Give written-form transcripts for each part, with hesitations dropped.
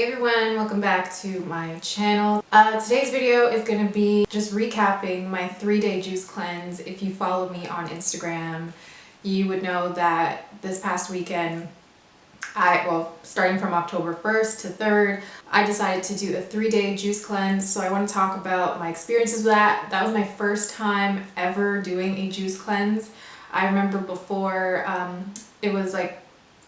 Hey everyone, welcome back to my channel. Today's video is going to be just recapping my 3-day juice cleanse. If you follow me on Instagram, you would know that this past weekend, starting from October 1st to 3rd, I decided to do a 3-day juice cleanse. So I want to talk about my experiences with that. That was my first time ever doing a juice cleanse. I remember before, it was like,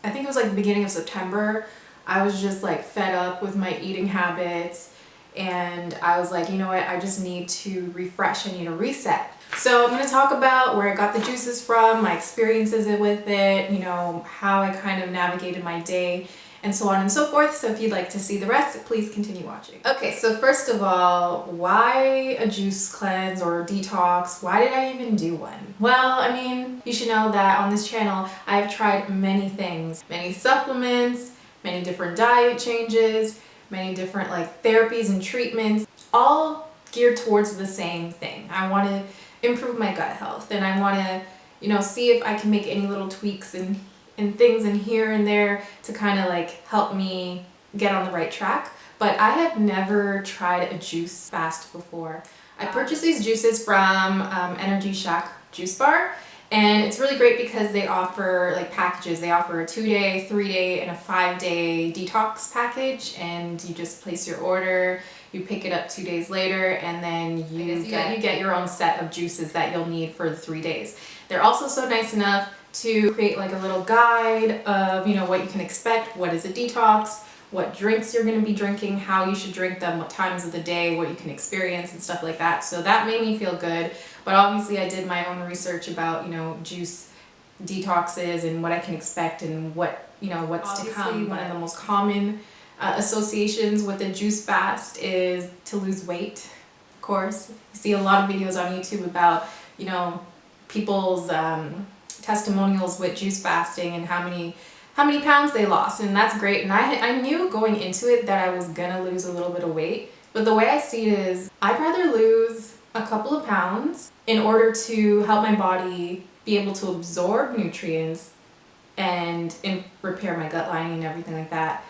I think it was like the beginning of September, I was just like fed up with my eating habits, and I was like, you know what, I just need to refresh, I need a reset. So I'm going to talk about where I got the juices from, my experiences with it, you know, how I kind of navigated my day, and so on and so forth. So if you'd like to see the rest, please continue watching. Okay, so first of all, why a juice cleanse or detox? Why did I even do one? Well, I mean, you should know that on this channel, I've tried many things, many supplements, many different diet changes, many different like therapies and treatments, all geared towards the same thing. I want to improve my gut health, and I want to, you know, see if I can make any little tweaks and things in here and there to kind of like help me get on the right track. But I have never tried a juice fast before. I purchased these juices from Energy Shack juice bar. And it's really great because they offer like packages. They offer a 2-day, 3-day, and a 5-day detox package, and you just place your order, you pick it up 2 days later, and then you get your own set of juices that you'll need for the 3 days. They're also so nice enough to create like a little guide of, you know, what you can expect, what is a detox, what drinks you're going to be drinking, how you should drink them, what times of the day, what you can experience, and stuff like that. So that made me feel good. But obviously I did my own research about, you know, juice detoxes and what I can expect and what, you know, what's to come. One of the most common associations with a juice fast is to lose weight. Of course, you see a lot of videos on YouTube about, you know, people's testimonials with juice fasting and how many pounds they lost, and that's great. And I knew going into it that I was gonna lose a little bit of weight, but the way I see it is I'd rather lose a couple of pounds in order to help my body be able to absorb nutrients and repair my gut lining and everything like that,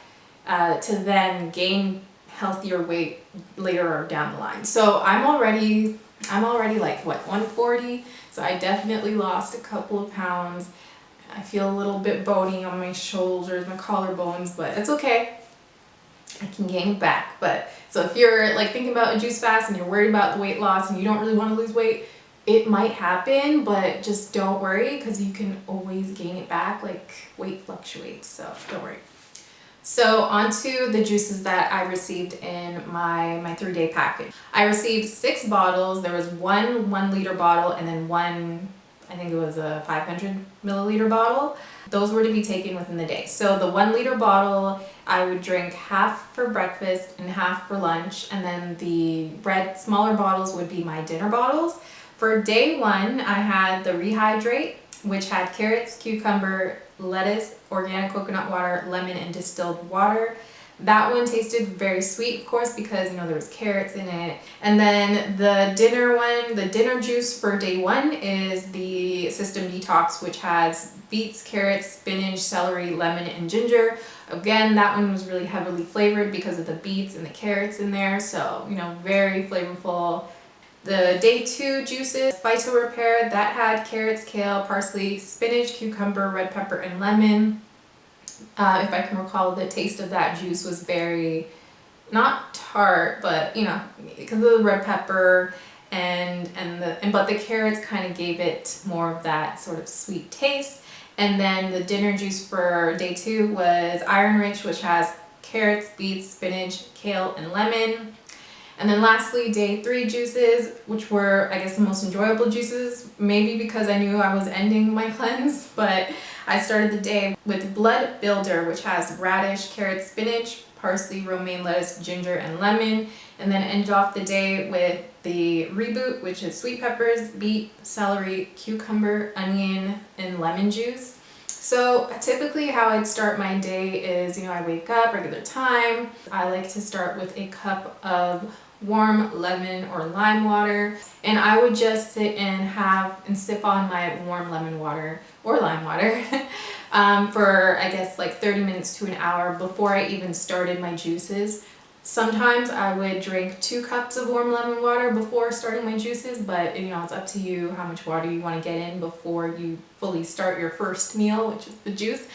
to then gain healthier weight later down the line. So I'm already like, what, 140, so I definitely lost a couple of pounds. I feel a little bit bony on my shoulders, my collarbones, but it's okay. I can gain it back. But so if you're like thinking about a juice fast and you're worried about the weight loss and you don't really want to lose weight, it might happen, but just don't worry, because you can always gain it back. Like, weight fluctuates, so don't worry. So onto the juices that I received in my 3-day package. I received 6 bottles. There was one 1-liter bottle and then one, I think it was a 500 milliliter bottle. Those were to be taken within the day. So the 1-liter bottle, I would drink half for breakfast and half for lunch, and then the smaller bottles would be my dinner bottles. For day 1, I had the Rehydrate, which had carrots, cucumber, lettuce, organic coconut water, lemon, and distilled water. That one tasted very sweet, of course, because, you know, there was carrots in it. And then the dinner one, the dinner juice for day 1 is the System Detox, which has beets, carrots, spinach, celery, lemon, and ginger. Again, that one was really heavily flavored because of the beets and the carrots in there. So, you know, very flavorful. The day 2 juices, Phyto Repair, that had carrots, kale, parsley, spinach, cucumber, red pepper, and lemon. If I can recall, the taste of that juice was very, not tart, but, you know, because of the red pepper but the carrots kind of gave it more of that sort of sweet taste. And then the dinner juice for day 2 was Iron Rich, which has carrots, beets, spinach, kale, and lemon. And then lastly, day 3 juices, which were, I guess, the most enjoyable juices, maybe because I knew I was ending my cleanse, but I started the day with Blood Builder, which has radish, carrots, spinach, parsley, romaine lettuce, ginger, and lemon, and then ended off the day with the Reboot, which is sweet peppers, beet, celery, cucumber, onion, and lemon juice. So typically how I'd start my day is, you know, I wake up regular time. I like to start with a cup of warm lemon or lime water, and I would just sit and sip on my warm lemon water or lime water for I guess like 30 minutes to an hour before I even started my juices. Sometimes I would drink 2 cups of warm lemon water before starting my juices, but you know, it's up to you how much water you want to get in before you fully start your first meal, which is the juice.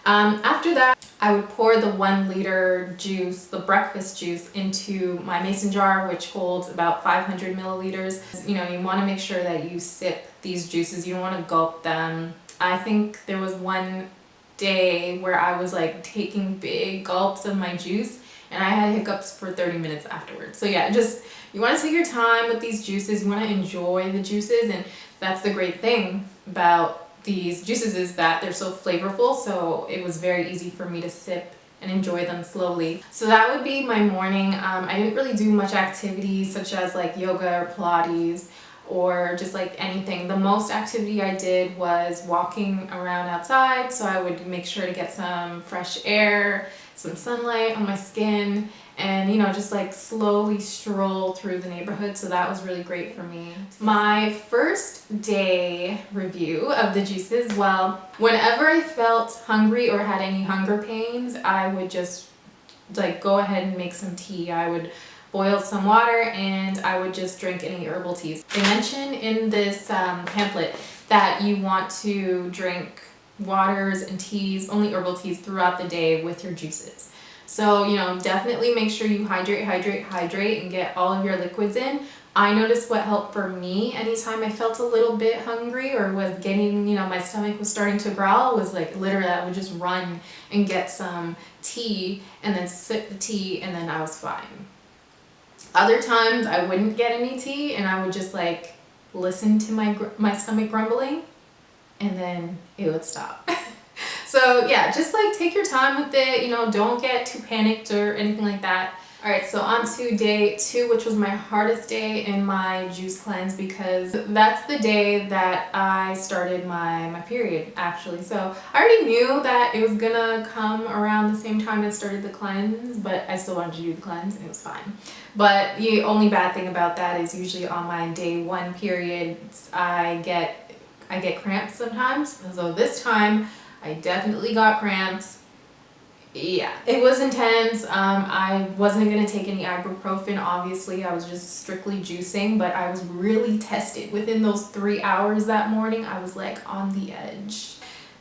After that, I would pour the 1 liter juice, the breakfast juice, into my mason jar, which holds about 500 milliliters. You know, you want to make sure that you sip these juices. You don't want to gulp them. I think there was one day where I was like taking big gulps of my juice, and I had hiccups for 30 minutes afterwards. So yeah, just, you want to take your time with these juices. You want to enjoy the juices, and that's the great thing about these juices, is that they're so flavorful. So it was very easy for me to sip and enjoy them slowly. So that would be my morning. I didn't really do much activity such as like yoga or Pilates or just like anything. The most activity I did was walking around outside, so I would make sure to get some fresh air, some sunlight on my skin, and you know, just like slowly stroll through the neighborhood. So that was really great for me. My first day review of the juices, well, whenever I felt hungry or had any hunger pains, I would just like go ahead and make some tea. I would boil some water and I would just drink any herbal teas. They mention in this pamphlet that you want to drink waters and teas, only herbal teas, throughout the day with your juices. So, you know, definitely make sure you hydrate and get all of your liquids in. I noticed what helped for me anytime I felt a little bit hungry or was getting, you know, my stomach was starting to growl, was like literally I would just run and get some tea and then sip the tea, and then I was fine. Other times I wouldn't get any tea and I would just like listen to my stomach grumbling, and then it would stop. So yeah, just like take your time with it, you know, don't get too panicked or anything like that. All right, so on to day 2, which was my hardest day in my juice cleanse, because that's the day that I started my period, actually. So I already knew that it was gonna come around the same time I started the cleanse, but I still wanted to do the cleanse and it was fine. But the only bad thing about that is usually on my day 1 periods, I get cramps sometimes. So this time I definitely got cramps. Yeah, it was intense. I wasn't gonna take any ibuprofen, obviously. I was just strictly juicing, but I was really tested. Within those 3 hours that morning, I was like on the edge.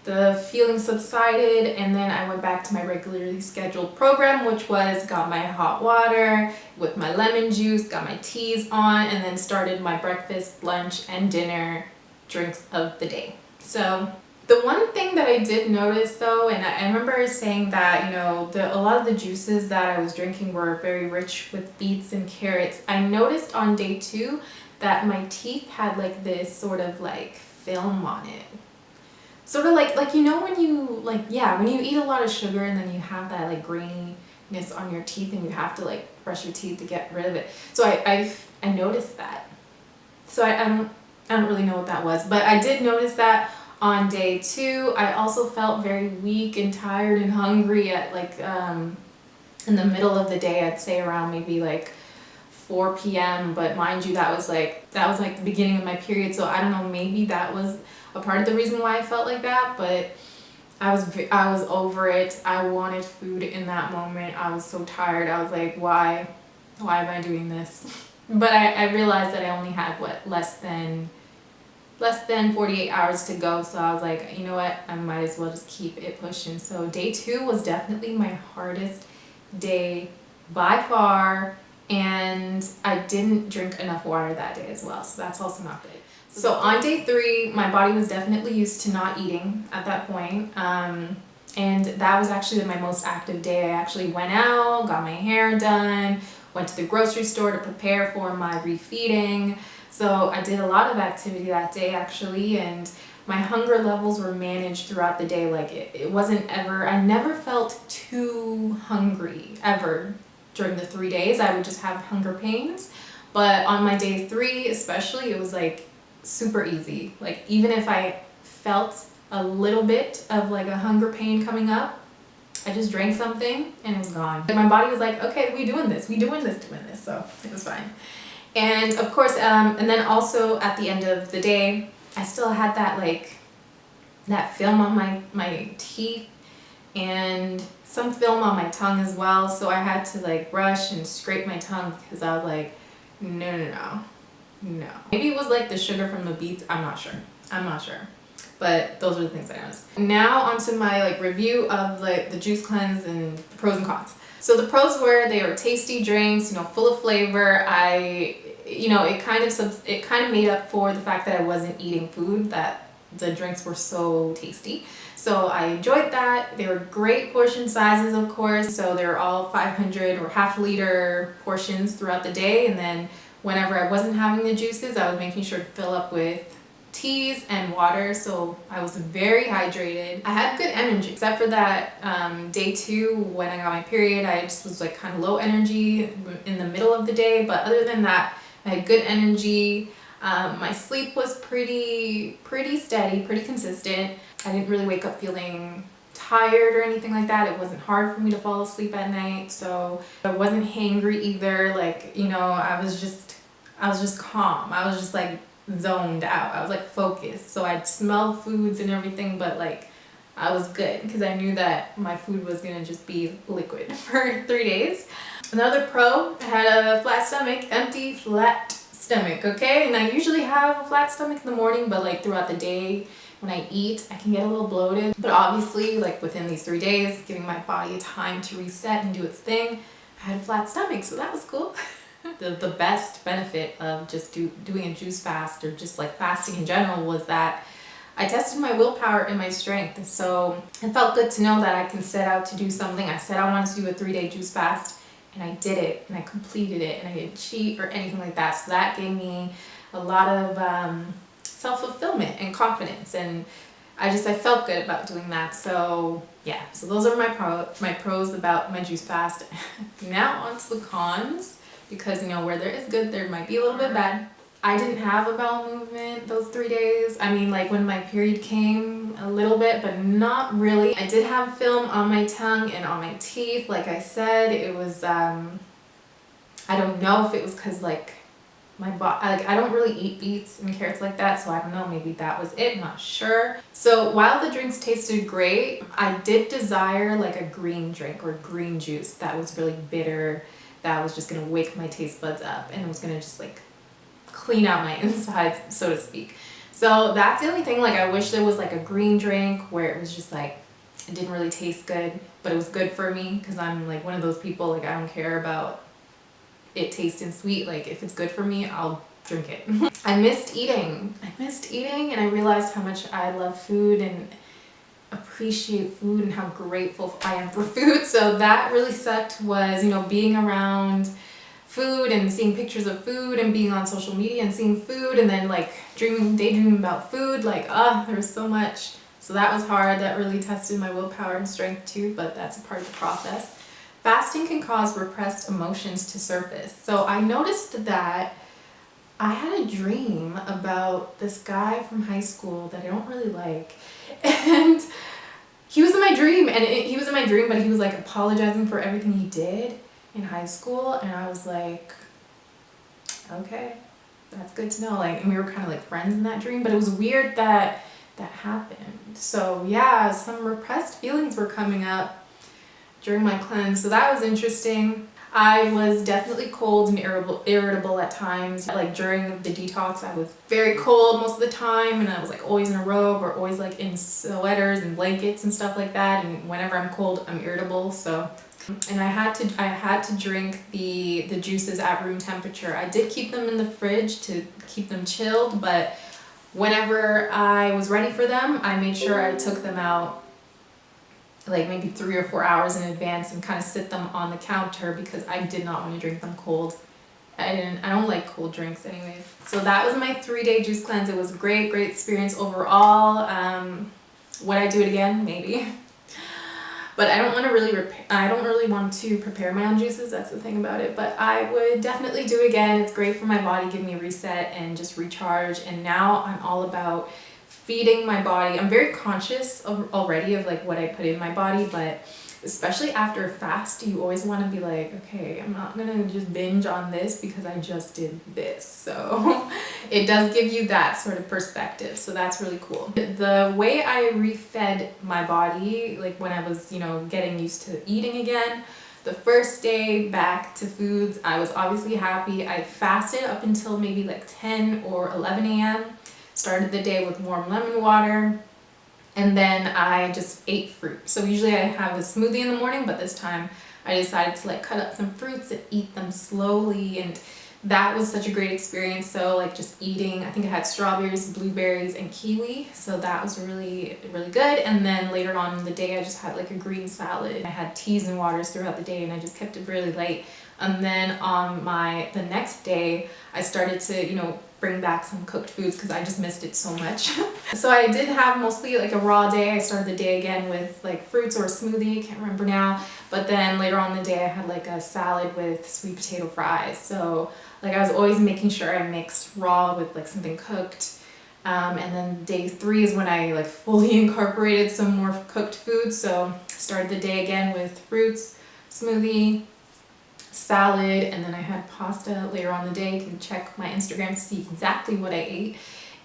The feeling subsided, and then I went back to my regularly scheduled program, which was got my hot water with my lemon juice, got my teas on, and then started my breakfast, lunch, and dinner drinks of the day. So the one thing that I did notice though, and I remember saying that, you know, a lot of the juices that I was drinking were very rich with beets and carrots. I noticed on day 2 that my teeth had like this sort of like film on it. Sort of like you know when you like, yeah, when you eat a lot of sugar and then you have that like graininess on your teeth and you have to like brush your teeth to get rid of it. So I noticed that. So I don't really know what that was, but I did notice that. On day 2, I also felt very weak and tired and hungry at like in the middle of the day. I'd say around maybe like 4 p.m. But mind you, that was like the beginning of my period. So I don't know, maybe that was a part of the reason why I felt like that. But I was over it. I wanted food in that moment. I was so tired. I was like, why am I doing this? But I realized that I only had less than 48 hours to go, so I was like, you know what, I might as well just keep it pushing. So day 2 was definitely my hardest day by far, and I didn't drink enough water that day as well, so that's also not good. So on day 3, my body was definitely used to not eating at that point, and that was actually my most active day. I actually went out, got my hair done, went to the grocery store to prepare for my refeeding. So I did a lot of activity that day actually, and my hunger levels were managed throughout the day. Like it wasn't ever, I never felt too hungry ever during the 3 days. I would just have hunger pains. But on my day 3 especially, it was like super easy. Like even if I felt a little bit of like a hunger pain coming up, I just drank something and it was gone. And my body was like, okay, we doing this, so it was fine. And of course, and then also at the end of the day, I still had that like that film on my teeth and some film on my tongue as well. So I had to like brush and scrape my tongue because I was like, no. Maybe it was like the sugar from the beets. I'm not sure. But those are the things I noticed. Now onto my like review of like the juice cleanse and the pros and cons. So the pros were they were tasty drinks, you know, full of flavor. It kind of made up for the fact that I wasn't eating food, that the drinks were so tasty. So I enjoyed that. They were great portion sizes, of course. So they were all 500 or half liter portions throughout the day. And then whenever I wasn't having the juices, I was making sure to fill up with teas and water, so I was very hydrated. I had good energy, except for that day 2 when I got my period. I just was like kind of low energy in the middle of the day, but other than that, I had good energy. My sleep was pretty steady, pretty consistent. I didn't really wake up feeling tired or anything like that. It wasn't hard for me to fall asleep at night, so I wasn't hangry either. Like, you know, I was just calm. I was just like zoned out. I was like focused. So I'd smell foods and everything, but like I was good because I knew that my food was gonna just be liquid for 3 days. Another pro, I had a flat stomach, empty flat stomach, okay? And I usually have a flat stomach in the morning, but like throughout the day when I eat, I can get a little bloated. But obviously, like within these 3 days, giving my body time to reset and do its thing, I had a flat stomach, so that was cool. The best benefit of just doing a juice fast, or just like fasting in general, was that I tested my willpower and my strength. So it felt good to know that I can set out to do something. I said I wanted to do a 3-day juice fast, and I did it, and I completed it, and I didn't cheat or anything like that. So that gave me a lot of self-fulfillment and confidence, and I felt good about doing that. So yeah, so those are my pros about my juice fast. Now on to the cons, because you know, where there is good, there might be a little bit bad. I didn't have a bowel movement those 3 days. I mean, like when my period came, a little bit, but not really. I did have film on my tongue and on my teeth. Like I said, it was, I don't know if it was because like my body, like I don't really eat beets and carrots like that, so I don't know, maybe that was it, not sure. So while the drinks tasted great, I did desire like a green drink or green juice that was really bitter, that was just gonna wake my taste buds up and was gonna just like clean out my insides, so to speak. So that's the only thing. Like I wish there was like a green drink where it was just like, it didn't really taste good, but it was good for me, because I'm like one of those people, like I don't care about it tasting sweet. Like if it's good for me, I'll drink it. I missed eating and I realized how much I love food and appreciate food and how grateful I am for food. So that really sucked, was, you know, being around food and seeing pictures of food and being on social media and seeing food and then like daydreaming about food. Like, there was so much. So that was hard. That really tested my willpower and strength too, but that's a part of the process. Fasting can cause repressed emotions to surface. So I noticed that I had a dream about this guy from high school that I don't really like. And he was in my dream, but he was like apologizing for everything he did in high school. And I was like, okay, that's good to know. Like, and we were kind of like friends in that dream, but it was weird that that happened. So yeah, some repressed feelings were coming up during my cleanse. So that was interesting. I was definitely cold and irritable at times. Like during the detox, I was very cold most of the time, and I was like always in a robe or always like in sweaters and blankets and stuff like that. And whenever I'm cold, I'm irritable. So, and I had to drink the juices at room temperature. I did keep them in the fridge to keep them chilled, but whenever I was ready for them, I made sure I took them out like maybe 3 or 4 hours in advance and kind of sit them on the counter, because I did not want to drink them cold. I don't like cold drinks anyways. So that was my 3-day juice cleanse. It was a great experience overall. Would I do it again? Maybe. But I don't really want to prepare my own juices. That's the thing about it. But I would definitely do it again. It's great for my body, give me a reset and just recharge. And now I'm all about feeding my body. I'm very conscious already of like what I put in my body, but especially after a fast, you always want to be like, okay, I'm not gonna just binge on this because I just did this. So it does give you that sort of perspective, so that's really cool. The way I refed my body, like when I was, you know, getting used to eating again, the first day back to foods, I was obviously happy. I fasted up until maybe like 10 or 11 a.m. Started the day with warm lemon water, and then I just ate fruit. So usually I have a smoothie in the morning, but this time I decided to like cut up some fruits and eat them slowly, and that was such a great experience. So like just eating, I think I had strawberries, blueberries, and kiwi, so that was really good. And then later on in the day I just had like a green salad. I had teas and waters throughout the day, and I just kept it really light. And then on the next day I started to, you know, bring back some cooked foods because I just missed it so much. So I did have mostly like a raw day. I started the day again with like fruits or a smoothie, can't remember now. But then later on in the day I had like a salad with sweet potato fries. So like I was always making sure I mixed raw with like something cooked. And then day 3 is when I like fully incorporated some more cooked food. So started the day again with fruits, smoothie, salad, and then I had pasta later on in the day. You can check my Instagram to see exactly what I ate.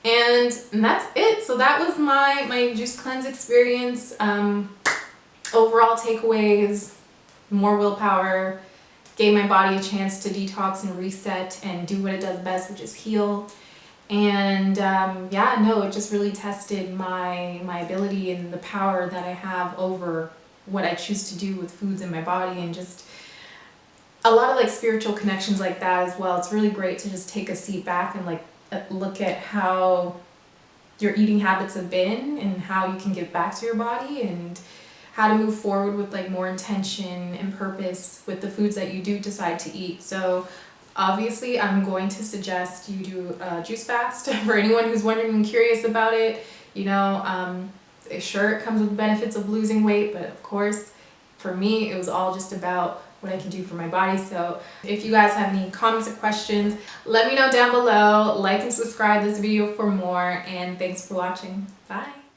And that's it. So that was my juice cleanse experience. Overall takeaways: more willpower, gave my body a chance to detox and reset and do what it does best, which is heal. And yeah, no, it just really tested my ability and the power that I have over what I choose to do with foods in my body, and just a lot of like spiritual connections like that as well. It's really great to just take a seat back and like look at how your eating habits have been and how you can give back to your body, and how to move forward with like more intention and purpose with the foods that you do decide to eat. So obviously I'm going to suggest you do a juice fast for anyone who's wondering and curious about it. You know, sure, it comes with benefits of losing weight, but of course for me it was all just about what I can do for my body. So if you guys have any comments or questions, let me know down below. Like and subscribe this video for more, and thanks for watching. Bye.